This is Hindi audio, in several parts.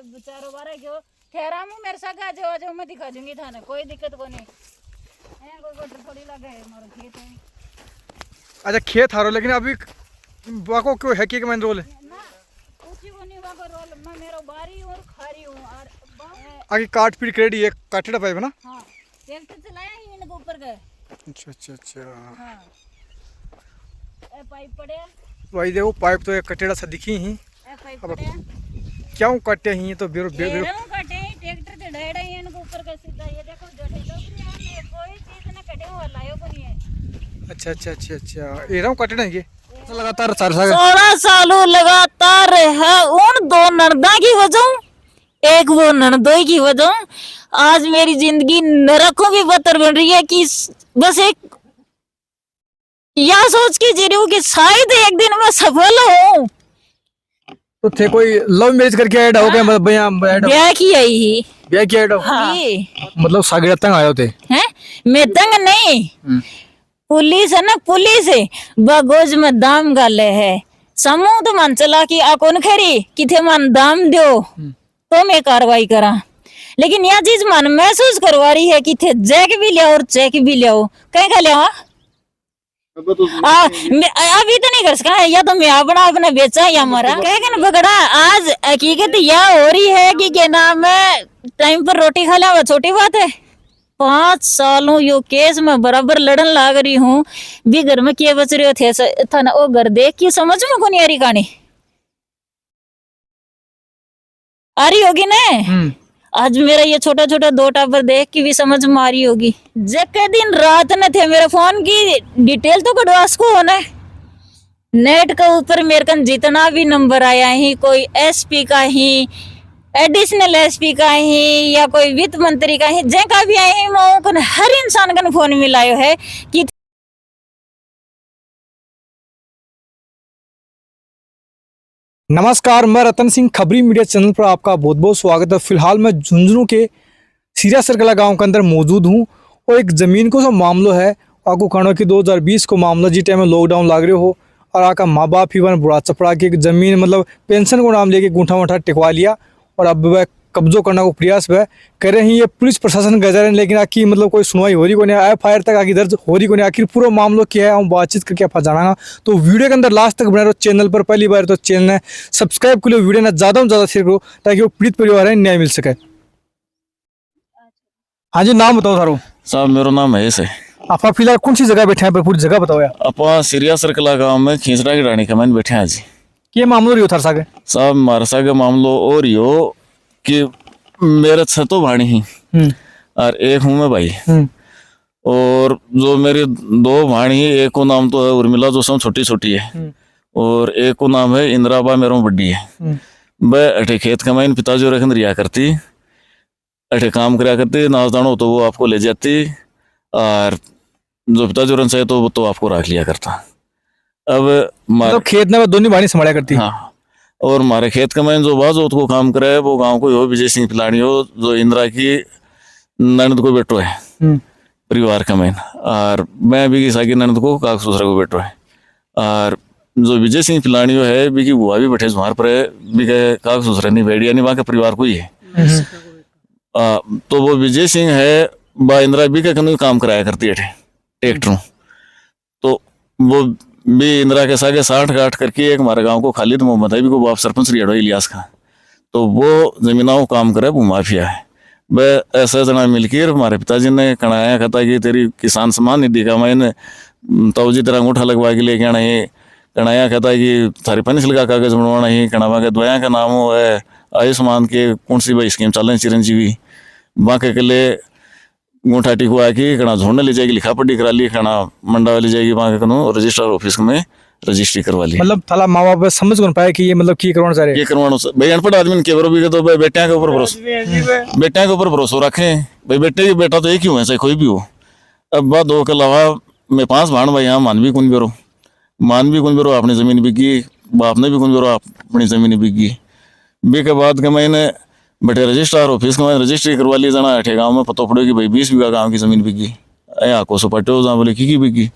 चारों बार क्यों ठहरा हूँ मेरे साथ आ जाओ मैं दिखा दूंगी थाने कोई दिक्कत को नहीं है कोई गोटर थोड़ी लगा है हमारा खेत है। अच्छा खेत हारो लेकिन अभी वाको क्यों है कि मैंने रोल ना ऊंची को नहीं वाको रोल मैं मेरा बारी और खारी हूँ और आगे काट पीट क्रेडी एक काटेड़ा पाइप है ना। हाँ ट्रैक्टर चलाया ही इनके ऊपर गए। अच्छा अच्छा अच्छा हाँ ए पाइप पड़े भाई देखो पाइप तो एक कटेड़ा सा दिखी ही ए पाइप पड़े क्यों कटे ही तो बेरो बेरो कटे ही ट्रैक्टर से ढेड़ा ही इनके ऊपर का सीधा ये देखो जड़े तो कोई चीज ना कटे हुआ लायो को नहीं है। अच्छा अच्छा अच्छा अच्छा ये रहा कटेड़ा है ये लगातार 16 सालों लगातार है उन दो नर्दा की वजह एक वो नर्दोई की वजह आज मेरी जिंदगी नरकों की बदतर बन रही है कि बस एक या सोच के जी रही हूँ कि शायद एक दिन मैं सफल हूँ। तो थे कोई लव मैरिज करके ऐड हो गया मतलब ब्याह की आई ही ब्याह किया ऐड हाँ। मतलब सागरे तंग आए होते हैं मैं तंग नहीं पुलिस है ना पुलिस है बगोज में दाम गाले है समूह तो मन चला कि आ कौन खरी किथे मन दाम दो तो मैं कार्रवाई करा लेकिन यह चीज मन महसूस करवा रही है कि थे जैक भी लिया और चेक भी लिया कहीं का लिया अभी तो नहीं कर सका या तो मैं अपना अपना बेचा या मरा कह ना पकड़ा आज हकीकत यह हो रही है कि क्या नाम है टाइम पर रोटी खा लिया छोटी बात है। 5 सालों यो केस में बराबर लड़न लाग रही हूँ भी घर में किए बच रहे थे था ना वो घर देख के समझ में को नहीं आ रही कहानी आ रही होगी ना। आज मेरा ये छोटा छोटा 2 टापर देख के भी समझ में आ रही होगी जब दिन रात न थे मेरे फोन की डिटेल तो कटवास को होना नेट का ऊपर मेरे कन जितना भी नंबर आया ही कोई एसपी का ही एडिशनल एसपी का ही या कोई वित्त मंत्री का ही जैका भी आए हैं वो हर इंसान का फोन मिलायो है कि नमस्कार मैं रतन सिंह खबरी मीडिया चैनल पर आपका बहुत बहुत स्वागत है। फिलहाल मैं झुंझुनू के सीरिया सरकला गांव के अंदर मौजूद हूं और एक ज़मीन को जो मामलो है आपको कहना कि 2020 को मामला जिस टाइम में लॉकडाउन लाग रहे हो और आका माँ बाप ही बन बुढ़ा चपड़ा के ज़मीन मतलब पेंशन को नाम लेके गुंठा वंठा टिकवा लिया और अब वह कब्जों करने को प्रयास वह कर रहे हैं। ये पुलिस प्रशासन गजर है लेकिन आखिर मतलब कोई सुनवाई हो रही को नहीं FIR तक आखिर दर्ज हो रही को नहीं आखिर पूरा मामला क्या है हम बातचीत करके आप जाना तो वीडियो के अंदर लास्ट तक बना रहो। चैनल पर पहली बार तो चैनल ने सब्सक्राइब कर लो वीडियो ने ज़्यादा से ज़्यादा शेयर करो ताकि वो पीड़ित परिवार है न्याय मिल सके। हाँ जी नाम बताओ सारो साहब मेरा नाम महेश है। आप फिलहाल कौन सी जगह बैठे हैं पूरी जगह बताओ यार। आप सीरिया सर्कला गांव में खींचड़ा की रानी कमान बैठे हैं जी। ये मामलो रही थार सागे साहब मारा सागे मामलो और यो कि मेरे छतो भाणी ही और एक हूँ मैं भाई और जो मेरी 2 भाणी है एक को नाम तो है उर्मिला जो सब छोटी छोटी है और एक को नाम है इंदिराबा मेरे बड्डी है। वह अठे खेत कमाइन पिताजी रखन रिया करती अठे काम कराया करती नाच दानो तो वो आपको ले जाती और जो पिताजी रन से तो वो तो आपको रख लिया करता। अब मतलब खेत में दोनों भाणी संभाला करती हाँ और हमारे खेत का मैंने जो बाजोत को काम करे वो गांव को हो विजय सिंह पिलानी हो जो इंदिरा की ननद को बेटो है परिवार का मैन और मैं भी किसा की ननद को काक ससुरा को बेटो है और जो विजय सिंह पिलानी है भी की बुआ भी बैठे जुहार पर है भी के काक ससुरा नहीं बेड़िया नहीं वहाँ के परिवार को ही है। तो वो विजय सिंह है बा इंदिरा भी का काम कराया करती है ट्रैक्टरों तो वो भी इंदिरा के सागे 60 करके एक हमारे गांव को खालिद मोहम्मद है भी को बाप सरपंच रियाड़ो इलियास का तो वो जमीनाओं काम करे वो माफिया है। वह ऐसा जना मिलकर हमारे पिताजी ने कणाया कहता कि तेरी किसान सम्मान निधि का मैंने तो जी तेरा अंगूठा लगवा के लेके आना है कणाया कहता है कि थारी पेंशन का कागज बनवाना ही कणावा के दोया का नाम है आयुष्मान के कौन सी भाई स्कीम चल रही चिरंजीवी बाकी के लिए अंगूठा टिकवा की कणा झोड़ने ले जाएगी लिखा पढ़ी करा ली कणा मंडा ले जाएगी वहाँ के रजिस्ट्रार ऑफिस में रजिस्ट्री करवा ली। मतलब थाला माँ बाप समझ कौन पाया कि ये मतलब की करवाना चाह रहे ये करवाना भाई अनपढ़ आदमी के बरो भी तो बेटिया के ऊपर भरोसा बेटिया के ऊपर भरोसा रखे भाई बेटे की बेटा तो एक ही हुआ चाहे कोई भी हो। अब बात 2 के अलावा मैं 5 भाण भाई यहाँ मानवी कौन बेरो अपनी जमीन बिकी बाप ने भी कौन बेरो अपनी जमीन बिकी बी के बाद के मैंने बटे रजिस्ट्रार ऑफिस में रजिस्ट्री करवा ली जाना अठे गाँव में पता पड़े कि भाई 20 बीघा गाँव की जमीन बिकी आको सो पटे हो जहाँ बोले की बिकी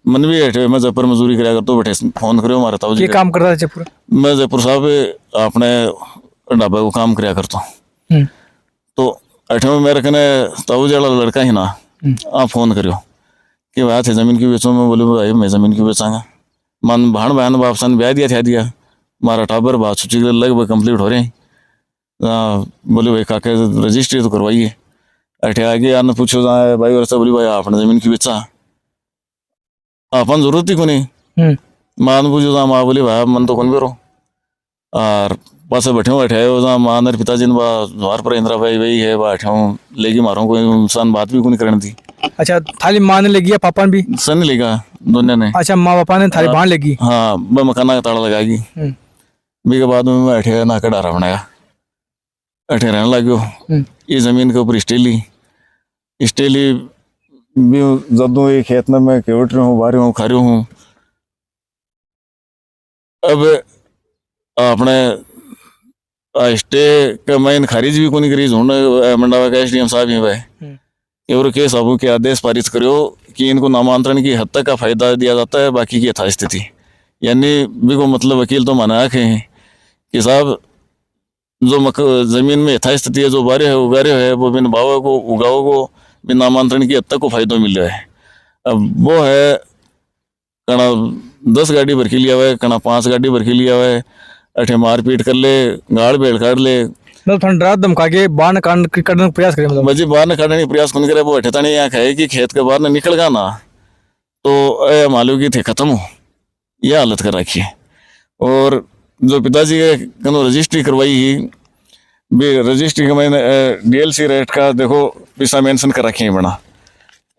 मन भी अठे मैं जयपुर मजदूरी कराया करता बैठे फोन करो हमारे ताऊ जी काम करता है जयपुर मैं जयपुर साहब अपने ढाबा को काम कराया करता हूँ। हम्म, तो अठे में मेरे कने ताऊ जड़ा लड़का ही ना आ फोन करियो कि भाई थे जमीन क्यों बेचो। मैं बोले भाई मैं जमीन क्यों बेचांगा, मन भाण बहन बाप सन ब्याह दिया मारा टाबर बात सूची लगभग कंप्लीट हो रहे हैं। बोले भाई काके रजिस्ट्री तो करवाइए। अठे आगे आने पूछो भाई और बोली भाई आपने जमीन क्यों बेचा, अपन जरूरत ही को नहीं। हम्म, मान पूछो माँ बोली भाई मन तो कौन बेरो और पास बैठे हूँ बैठे माँ नर पिताजी ने द्वार पर इंदिरा भाई वही है बैठे हूँ लेगी मारो कोई इंसान बात भी को नहीं करनी थी। अच्छा थाली माँ ने लगी है पापा ने भी? सन लेगा दोनों ने। अच्छा माँ पापा ने थाली बांध लगी? हाँ ब मकाना का ताला लगाएगी। बी के बाद में बैठे ना का डारा बनाया अठे रहने लग गयो। ये जमीन के ऊपर स्टेली भी जदों ये खेत में मैं केवट रहा हूँ बारी हूँ खा रहा हूँ। अब अपने स्टे का मैंने खारिज भी को नहीं करी झूठ मंडावा का एसडीएम साहब ही भाई और केस साहबों के आदेश पारित करो कि इनको नामांतरण की हद तक का फायदा दिया जाता है, बाकी की यथास्थिति यानी भी को मतलब वकील तो माना आखे हैं कि साहब जो जमीन में यथास्थिति है जो बारे है उगारे है वो बिन भाव को उगाओ को बिन नामांतरण की हद तक को फायदा मिल रहा है। अब वो है कणा 10 गाड़ी भर के लिया हुआ है, कणा 5 गाड़ी भर के लिया हुआ है। अठे मारपीट कर ले गाड़ बेड़ काट ले मतलब थोड़ा डरा धमका के बाहर निकालने का प्रयास करे। मतलब बजी बाहर निकालने का प्रयास कौन करे। वो अठे तानी यहाँ है कि खेत के बाहर निकल गया ना तो मालूम की थे खत्म हो यह हालत कर रखी है। और जो पिताजी के रजिस्ट्री करवाई ही भी रजिस्ट्री का मैंने डीएलसी रेट का देखो पैसा मेंशन कर रखे हैं बना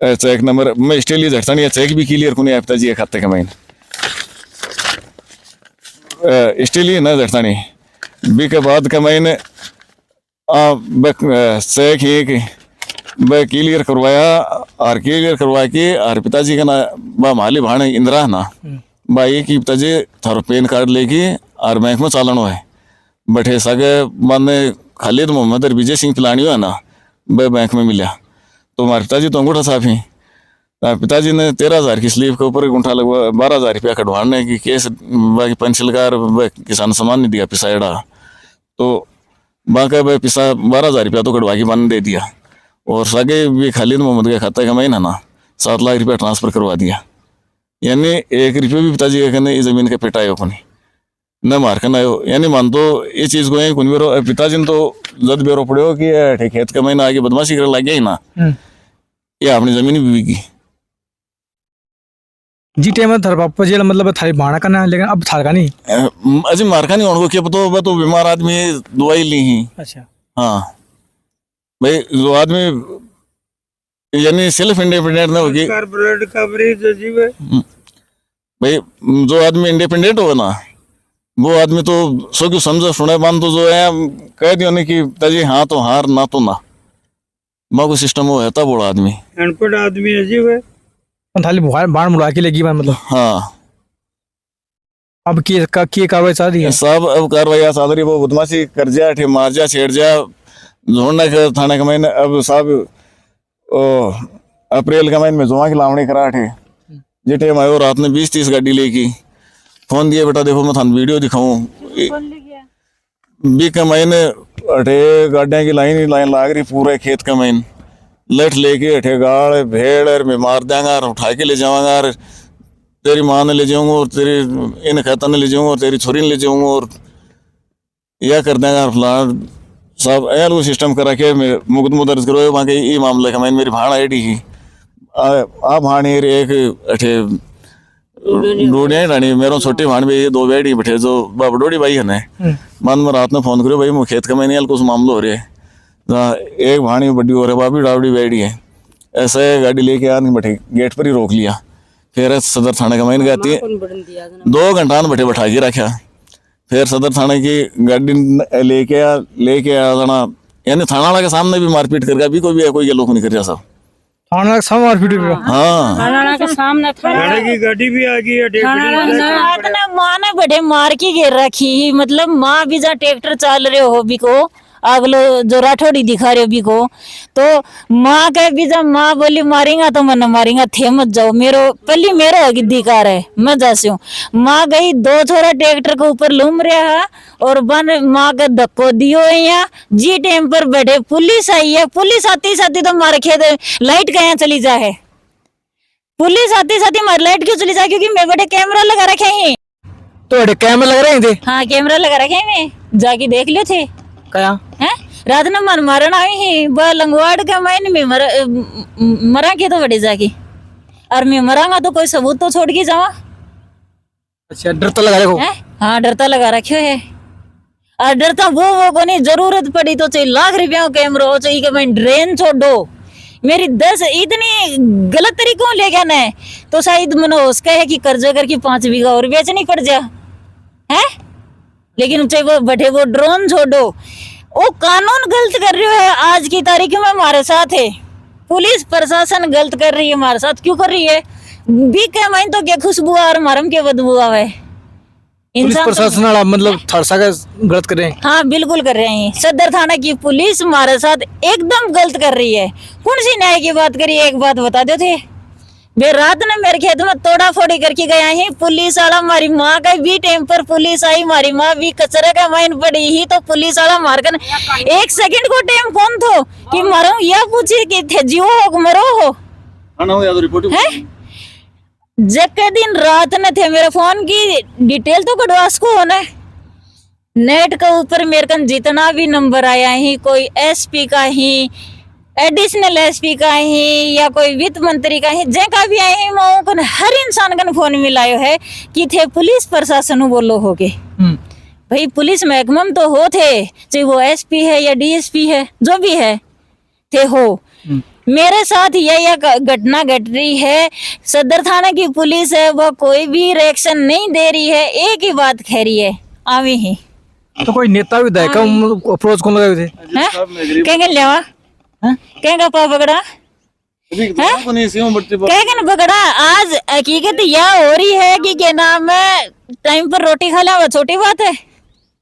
चेक नंबर मैं स्टेली झटता नहीं चेक भी क्लियर को नहीं पिताजी के खाते का मैंने स्टेली ना झटता नहीं बी के बाद का मैंने चेक ही क्लियर करवाया और क्लियर करवा के और पिताजी का ना बा माली भाण इंदिरा ना बा ये कि पिताजी थारो पैन कार्ड लेके और बैंक में चालानो है बैठे सगे माने खालिद मोहम्मद और विजय सिंह पिलानी है ना वह बैंक में मिला। तो हमारे पिताजी तो अंगूठा साफ ही पिताजी ने 13,000 की स्लीव के ऊपर गुंठा लगवा 12,000 रुपया कटवाने की केस बाकी पेंसिलकार किसान सम्मान नहीं दिया पिसाड़ा तो बाका भाई पिसा 12,000 रुपया तो कटवा के बन दे दिया और सगे भी खालिद मोहम्मद के खाते का महीना ना 7 लाख रुपया ट्रांसफर करवा दिया। यानी 1 रुपये भी पिताजी के कहने जमीन के पेटायो को नहीं न मार कर आयो। यानी मान तो ये चीज को कुछ बेरो पिताजी ने तो जद बेरो पड़े कि खेत का महीना आगे बदमाशी कर लग गया ही ना ये अपनी जमीन भी बिकी जी टाइम थर पापा जी मतलब थाली बाणा करना लेकिन अब थार का नहीं अजी मारका नहीं उनको क्या पता तो बीमार आदमी दवाई ली ही। अच्छा हाँ भाई जो आदमी यानी सेल्फ इंडिपेंडेंट ना होगी भाई जो आदमी इंडिपेंडेंट होगा ना वो आदमी तो सो क्यों समझ सुने मान तो जो है कह दियो नहीं कि ताजी हाँ तो हार ना तो ना माँ को सिस्टम वो है तब बड़ा आदमी अनपढ़ आदमी है जी वे थाली बाण मुड़ा के लगी मतलब। हाँ अब की कार्रवाई चल रही है सब अब कार्रवाई चल रही वो बदमाशी कर जा ठे मार जा छेड़ जा जोड़ने के थाने का महीने अब साहब अप्रैल का महीने में जुआ की लावणी करा ठे जिटे मैं रात में 20-30 गाड़ी लेके फोन दिया बेटा देखो मैं थान वीडियो दिखाऊं बी का महीने अठे गाड़ियां की लाइन लाग रही पूरे खेत का महीन लठ लेके अठे गाड़ भेड़ और मैं मार देंगा और उठा के ले जाऊंगा और तेरी माँ ने ले जाऊंगा और तेरी इन खाता ने ले जाऊंगा और तेरी छोरी ने ले जाऊंगा और यह कर देंगे और फलान सब यार वो सिस्टम करा के मुकदमा दर्ज करो वहाँ के ये मामले का मैंने मेरी भाण आई डी आ भाण एक अठे डोडिया रानी मेरे छोटी भाण भी 2 बेड़ी बैठे जो बड़ोड़ी भाई है ना मन में रात में फोन करो भाई मैं खेत का मैंने कुछ मामला हो रहा है एक भाणी बड़ी हो रहा बाबी डावड़ी बैठी है ऐसे गाड़ी लेके आ बैठे गेट पर ही रोक लिया फिर सदर थाने का मैंने कहती है 2 घंटा बैठे बैठा के रखा फिर सदर थाने की गाड़ी लेके आ जाना यानी थाना वाला के सामने भी मारपीट करके अभी कोई ये लोग नहीं कर रहा सब थाना के सामने मारपीट कर हाँ थाना के सामने थाने की गाड़ी भी आ गई है माँ ने बड़े मार के घेर रखी मतलब माँ भी जहाँ ट्रैक्टर चल रहे हो भी को अगलो जो राठौड़ी दिखा रहे हो भी को, तो माँ कह भी जब माँ बोली मारेगा तो मन मारेगा, थे मत जाओ, मेरा अधिकार है, मैं जैसे हूँ। माँ गई, दो छोरा ट्रैक्टर के ऊपर लूम रहा है और बन माँ का धक्को दियो है यहाँ जी टाइम पर बैठे पुलिस आई है। पुलिस आती साथी तो मारे खेत लाइट कहाँ चली जाए, पुलिस आती साथी मारे लाइट क्यों चली जाए, क्योंकि मैं बड़े कैमरा लगा रखे हैं। तो कैमरा लग रहे थे? हाँ कैमरा लगा रखे हैं, मैं जाके देख लियो थे क्या हैं। रात में मन मारन आई ही लंगवाड़ के मैंने में मरा के तो बड़े जाके, और मैं मरांगा तो कोई सबूत तो छोड़ के जावा। अच्छा, डर तो लगा रखो? हाँ डरता लगा रखे है, और डरता वो को नहीं, जरूरत पड़ी तो चाहिए लाख रुपया कैमरा हो चाहिए कि मैं ड्रेन छोड़ दो, मेरी 10 इतनी गलत तरीकों ले गया ना, तो शायद मनो उसका है कि कर्जा करके 5 बीघा और बेचनी पड़ जा है। लेकिन चाहे वो बैठे वो ड्रोन छोड़ो, वो कानून गलत कर रही है। आज की तारीख में हमारे साथ है, पुलिस प्रशासन गलत कर रही है हमारे साथ। क्यों कर रही है? भी क्या माइन तो क्या खुशबू और मरम के बदबू आवे। पुलिस प्रशासन वाला मतलब थरसा का गलत कर रहे हैं? हाँ बिल्कुल कर रहे हैं। सदर थाना की पुलिस हमारे साथ एकदम गलत कर रही है। कौन सी न्याय की बात करी, एक बात बता दो थे। वे रात ने मेरे खेत में तोड़ा फोड़ी करके गया ही पुलिस वाला, हमारी माँ का भी टाइम पर पुलिस आई, हमारी माँ भी कचरे का माइन पड़ी ही तो पुलिस वाला मारकर 1 सेकंड को टाइम कौन थो कि मरो या पूछे कि थे जीवो हो मरो हो है। जब दिन रात ने थे मेरे फोन की डिटेल तो कटवा सको होना, नेट के ऊपर मेरे कन जितना भी नंबर आया ही, कोई एसपी का ही, एडिशनल एसपी का ही, या कोई वित्त मंत्री का ही, जैका भी आए हैं मैं हर इंसान का फोन मिलायो है कि थे पुलिस प्रशासन बोलो हो के। भाई पुलिस महकमा तो हो थे, चाहे वो एसपी है या डीएसपी है जो भी है थे हो। मेरे साथ यह घटना घट रही है, सदर थाना की पुलिस है वह कोई भी रिएक्शन नहीं दे रही है, एक ही बात कह रही है आवी ही। तो कोई नेता विधायक अप्रोच कौन लगाए थे? कहेंगे लेवा कहेंगे पा पकड़ा कहेंगे पकड़ा। आज हकीकत यह हो रही है कि क्या नाम है, टाइम पर रोटी खा लिया छोटी बात है।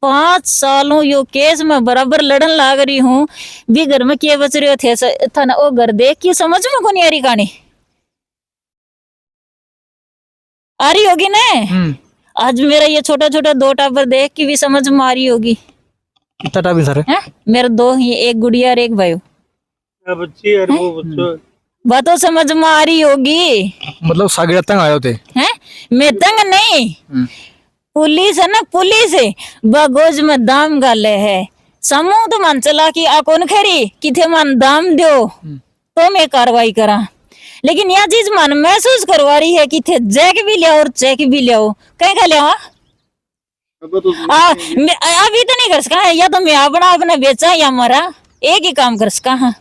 5 सालों यो केस में बराबर लड़न लाग रही हूँ, भी घर में क्या बच रहे थे था ना, वो घर देख के समझ में कौन आ रही कहानी आ रही होगी ना। आज मेरा ये छोटा छोटा 2 टाबर देख के भी समझ में आ रही होगी। कितना टाइम सर है मेरे 2 ही, एक गुड़िया और एक भाई बच्ची और वो बच्चों बातों समझ में आ रही होगी। मतलब सागिरा तंग आए थे? हैं मैं तंग नहीं, पुलिस है ना, पुलिस है बगोज में दाम गाले है। समूह तो मन चला कि आ कौन खरी कि थे मन दाम दो तो मैं कार्रवाई करा, लेकिन यह चीज मन महसूस करवा रही है कि थे जैक भी लिया और चेक भी लिया, कहीं का लिया अभी तो नहीं कर सका है, या तो मैं अपना बेचा या मरा, एक ही काम कर सका है।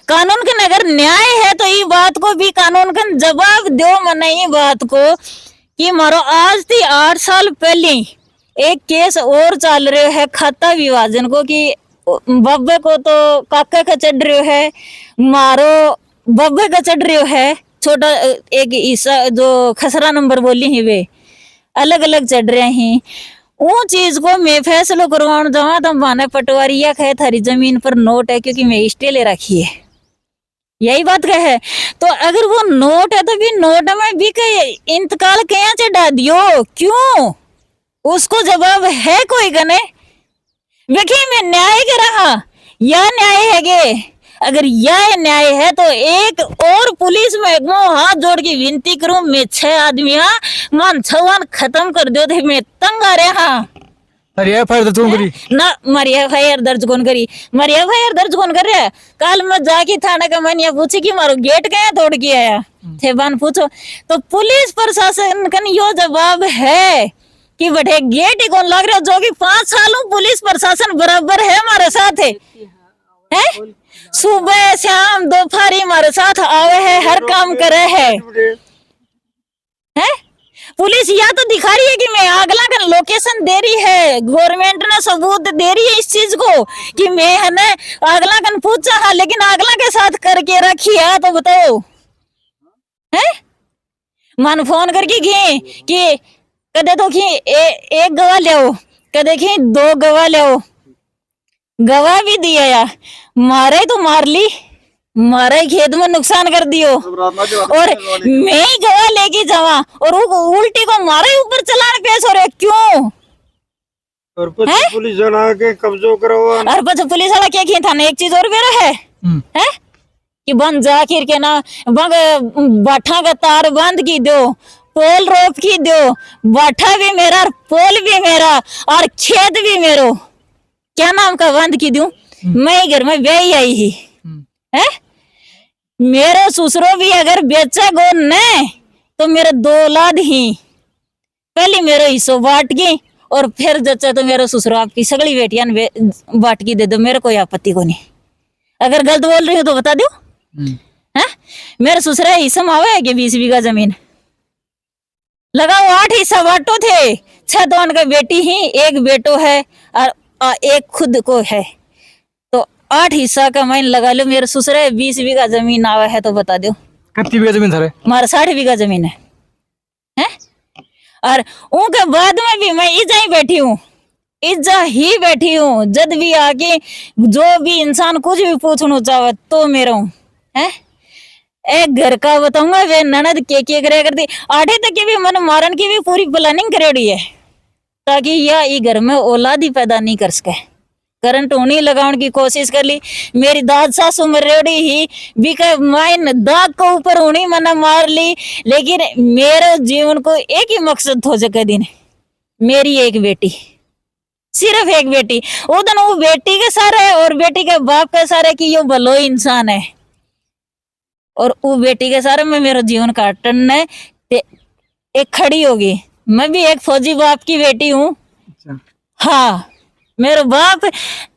कानून का अगर न्याय है तो ये बात को भी कानून का जवाब दो मना, ये बात को कि मारो आज थी 8 साल पहले एक केस और चल रहे है खाता विभाजन को, कि बब्बे को तो काका का चढ़ रहे है, मारो बब्बे का चढ़ रहे है, छोटा एक ईसा जो खसरा नंबर बोली है वे अलग अलग चढ़ रहे हैं। वो चीज को मैं फैसला करवाने जावा तो माने पटवारी या कहे थारी जमीन पर नोट है क्योंकि मैं स्टे ले रखी है, यही बात कहे। तो अगर वो नोट है तो भी नोट में भी कहे इंतकाल क्या चढ़ा दियो, क्यों? उसको जवाब है कोई गने? देखिए मैं न्याय कर रहा, यह न्याय है गे। अगर यह न्याय है तो एक और पुलिस महकमा हाथ जोड़ के विनती करूं, मैं 6 आदमी मान 6 खत्म कर दो थे, मैं तंग आ रहा। अरे एफआईआर दर्ज कौन करी? ना मारी एफआईआर दर्ज कौन करी, मारी एफआईआर दर्ज कौन कर रहा है। कल मैं जाके थाना का मैंने पूछी कि मारो गेट कहाँ तोड़ के आया थे, बान पूछो तो पुलिस प्रशासन का यो जवाब है कि बटे गेट ही कौन लग रहा, जो कि 5 सालों पुलिस प्रशासन बराबर है हमारे साथ है? सुबह शाम दोपहर हमारे साथ आवे है, हर काम करे है। पुलिस या तो दिखा रही है कि मैं अगला का लोकेशन दे रही है, गवर्नमेंट ने सबूत दे रही है इस चीज को कि मैं है ना अगला का पूछा है, लेकिन अगला के साथ करके रखी है। तो बताओ है मन फोन करके घी कि कदे तो कि एक गवाह ले, कदे कि 2 गवाह ले, गवाह भी दिया यार, मारे तो मार ली, मारे खेत में नुकसान कर दियो और मैं ही गवाह लेके जावा और वो उल्टी को मारे ऊपर चलाने पेश हो रहे, क्यों? और પછી पुलिस वाला के कब्जो करो और बस पुलिस वाला क्या किया था ना, एक चीज और मेरा है कि बंद जाकिर के ना बंग बाठा का तार बंद की दो, पोल रोक की दो, बाठा भी मेरा और पोल भी मेरा और खेत भी मेरो, क्या नाम का बंद की दूं? मैं घर में ब्याही आई ही है, मेरे ससुरो भी अगर बेचा गो न तो मेरे 2 औलाद ही, पहले मेरा हिस्सो बांट गई और फिर जच्चा तो मेरा ससुरो आपकी सगली बेटियां बांट की दे दो, मेरे कोई आपत्ति को नहीं। अगर गलत बोल रही हो तो बता दो। मेरे ससुरा हिस्सा में आवे कि 20 बीघा जमीन लगाओ, 8 हिस्सा बांटो थे, 6 तो उनका बेटी ही, 1 बेटो है और 1 खुद को है, तो 8 हिस्सा का मैं लगा लो। मेरे ससुरे 20 बीघा जमीन आवा है तो बता दो कितनी बीघा जमीन था? हमारा 60 बीघा जमीन है और उनके बाद में भी मैं इजा ही बैठी हूँ, इज्जा ही बैठी हूँ। जब भी आके जो भी इंसान कुछ भी पूछना चाहे तो मेरा हूँ है। एक घर का बताऊंगा वे ननद के करे करती, आधे तक की भी मन मारन की भी पूरी प्लानिंग करेड़ी है ताकि यह ई घर में औलाद ही पैदा नहीं कर सके। करंट उन्हीं लगाने की कोशिश कर ली, मेरी दाद सासू मरेड़ी ही बिका माइन दाग को ऊपर उन्हीं मना मार ली, लेकिन मेरे जीवन को एक ही मकसद हो सके दिन, मेरी एक बेटी, सिर्फ एक बेटी। वो दिन वो बेटी के सारे और बेटी के बाप के सारे की यो भलो इंसान है और वो बेटी के सारे में मेरा जीवन काटन ने एक खड़ी होगी। मैं भी एक फौजी बाप की बेटी हूँ। हाँ, मेरा बाप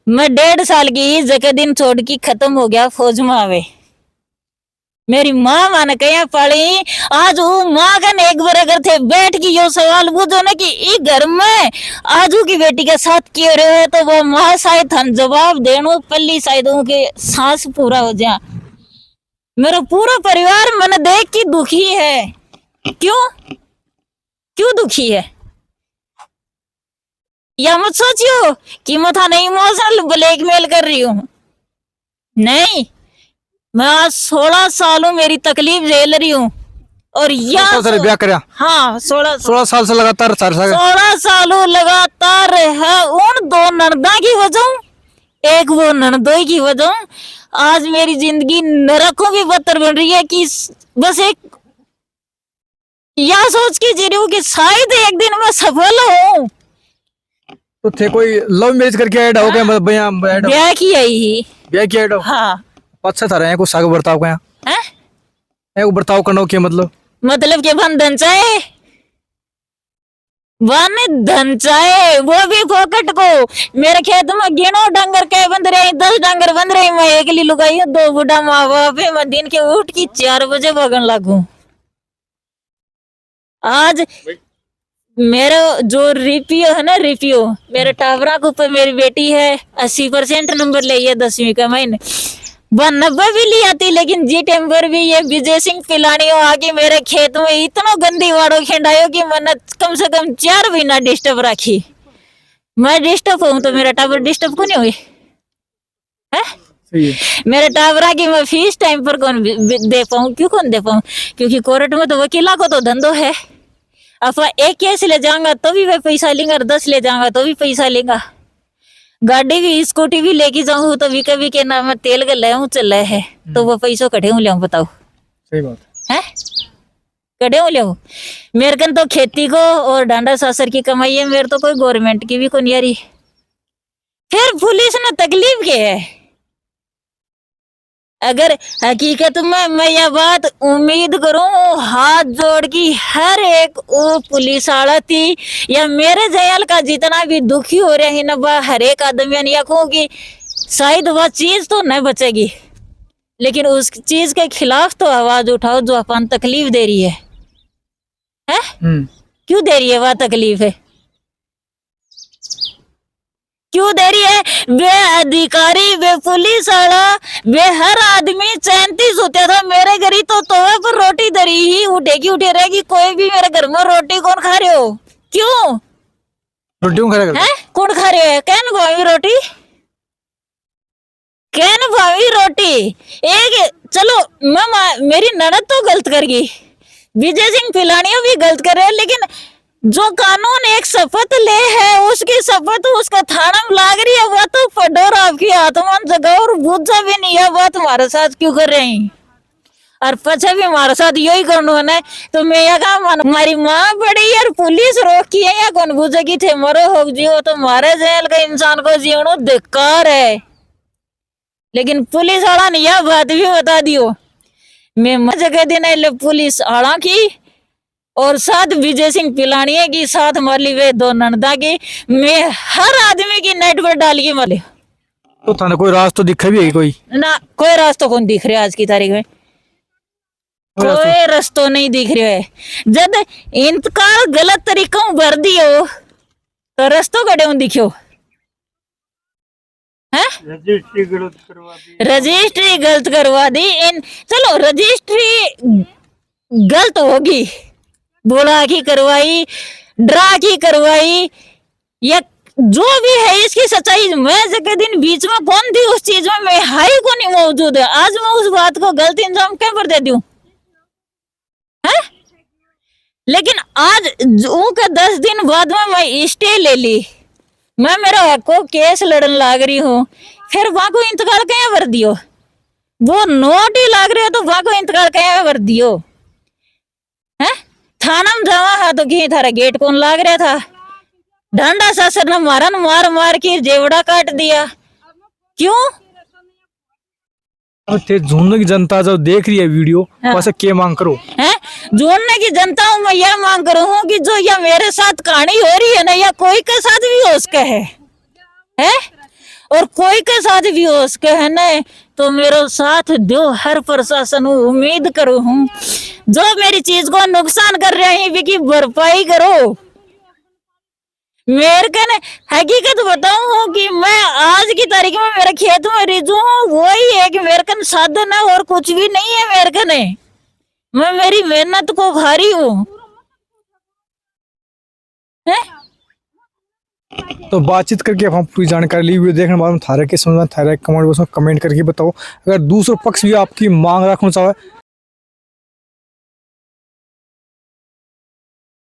मैं 1.5 साल की जगह दिन छोड़ के खत्म हो गया फौज में आवे। मेरी माँ माने कहीं पड़ी, आज वो माँ का एक बराबर थे बैठ के यो सवाल पूछो ना कि इस घर में आजू की बेटी के साथ क्यों रहे हो, तो वो माँ शायद हम जवाब देनो पल्ली शायद उनके सांस पूरा हो जाए। मेरा पूरा परिवार मन देख के दुखी है। क्यों दुखी है? या मत सोचियो कि मैं था नहीं इमोशनल ब्लैकमेल कर रही हूँ, नहीं, मैं आज 16 सालों मेरी तकलीफ झेल रही हूँ और ब्याह कर, हाँ 16 साल से लगातार 16 सालों लगातार है उन 2 ननदा की वजह, एक वो ननदोई की वजह आज मेरी जिंदगी नरकों भी बदतर बन रही है कि बस एक यह सोच के जी रही हूँ कि शायद एक दिन मैं सफल हूँ। तो थे कोई लव मैरिज करके ऐड हो गया? ब्याह की ही ब्याह की ऐड हो? हाँ, अच्छा था रहे कुछ साग बर्ताव का यहाँ बर्ताव करना क्या मतलब के बन धन चाहे वो भी फोकट को। मेरे खेत में गिनो डंगर के बंद रहे, 10 डंगर बंद रहे, मैं अकेली लुगाई 2 बुढ़ा माँ बाप है, मैं दिन के उठ की 4 बजे भगन लागू। आज मेरा जो रिपियो है ना, रिपियो मेरे टावरा के ऊपर मेरी बेटी है 80% नंबर ले है 10वीं का, मैंने 90 भी ली आती, लेकिन जी टेम्पर भी ये विजय सिंह पिलानियों आके मेरे खेत में इतना गंदी वाड़ो खिंडायो कि मैंने कम से कम 4 महीना डिस्टर्ब रखी। मैं डिस्टर्ब हूँ तो मेरा टावर डिस्टर्ब क्यों नहीं हुई है? मेरे टावरा की मैं फीस टाइम पर कौन दे पाऊँ? क्यों कौन दे पाऊँ? क्योंकि कोर्ट में तो वकीला को तो धंधो है। अफवा 1 केस ले जाऊंगा तो भी वह पैसा लेंगे और 10 ले जाऊंगा तो भी पैसा लेगा। गाड़ी भी स्कूटी भी लेके जाऊं तो भी कभी के नाम तेल का ले चल है तो वो पैसों कटे ले बताओ? सही बात है, कटे ले। मेरे कन तो खेती को और डांडा सासर की कमाई है, मेरे तो कोई गवर्नमेंट की भी कोई नहीं आ रही। फिर पुलिस ने तकलीफ के है। अगर हकीकत में मैं यह बात उम्मीद करूं हाथ जोड़ की हर एक वो पुलिस वाला थी या मेरे जयल का जितना भी दुखी हो रहे हैं ना, हर एक आदमी ने कहूँ कि शायद वह चीज तो नहीं बचेगी, लेकिन उस चीज के खिलाफ तो आवाज उठाओ जो अपन तकलीफ दे रही है। क्यों दे रही है वह तकलीफ है? क्यों दे रही है? वे अधिकारी, वे पुलिस वाला, वे हर आदमी 34 होता था मेरे घर ही तो तवे पर रोटी धरी ही उठेगी उठे रहेगी। कोई भी मेरे घर में रोटी कौन खा रहे हो? क्यों रोटी कौन खा रहे है? कौन खा रहे हो? कहन रोटी कहन भावी रोटी एक चलो मेरी ननद तो गलत कर गई, विजय सिंह पिलानिया भी गलत कर रहे हैं, लेकिन जो कानून एक शपथ ले है उसकी शपथ उसका थाना में लाग रही है, वह तो पडोर आपकी आत्मा जगह और बुझा भी नहीं है, बात हमारे साथ क्यों कर रहे हैं? और पछे भी हमारे साथ यही करना है। तो मैं यह कहा हमारी माँ बड़ी यार पुलिस रोकी है या कौन बुझेगी थे मरो हो जियो, तो हमारे जेल का इंसान को जीवनो धिक्कार है। लेकिन पुलिस वाला ने यह बात भी बता दियो, मैं जगह दिन पुलिस आड़ा की और साथ विजय सिंह पिलानिया की, साथ माली वे दो नंदा की, मैं हर आदमी की नेट पर डाल के माले। तो थाने कोई रास्ता दिखा भी है कोई ना? कोई रास्ता कौन दिख रहा है आज की तारीख में? कोई रास्ता नहीं दिख रहा है। जब इंतकाल गलत तरीकों भर दियो तो रास्तों कड़े दिखो है? रजिस्ट्री गलत करवा दी, रजिस्ट्री गलत करवा दी। चलो रजिस्ट्री गलत होगी, बोला की करवाई, डरा की करवाई, या जो भी है इसकी सच्चाई मैं जगह दिन बीच में कौन थी उस चीज में, मैं हाई को नहीं मौजूद है। आज मैं उस बात को गलत इंजाम क्या पर दे दूं है? लेकिन आज का 10 दिन बाद में मैं स्टे ले ली, मैं मेरा हक को केस लड़न लाग रही हूँ, फिर वहां को इंतकाल क्या कर दियो? वो नोट ही लाग रहे हो तो वहां को इंतकाल क्या कर दियो है? थाना में जावा हा तो कहीं थारा गेट कौन लाग रहा था? डंडा सासर ने मार मार के जेवड़ा काट दिया, क्यों? थे झुंझुनू की जनता जब देख रही है वीडियो वैसे क्या मांग करो है? जोड़ने की जनता हूँ मैं यह मांग करूँ हूँ कि जो यह मेरे साथ कहानी हो रही है ना, या कोई के साथ भी हो सके है? और कोई के साथ भी हो सके है ना, तो मेरा साथ दो। हर प्रशासन उम्मीद करूँ हूँ जो मेरी चीज को नुकसान कर रहे हैं विकी भरपाई करो। मेरे को हकीकत बताऊं कि मैं आज की तारीख में मेरे खेत में रिजू हूँ, वही है कि मेरे कन साधन है और कुछ भी नहीं है मेरे कने। मैं मेरी मेहनत को खा रही हूँ। तो बातचीत करके अब हम पूरी जानकारी ली। वीडियो देखने के बाद थारे के समझ में थारे कमेंट बॉक्स में कमेंट करके बताओ। अगर दूसरा पक्ष भी आपकी मांग रखना चाहे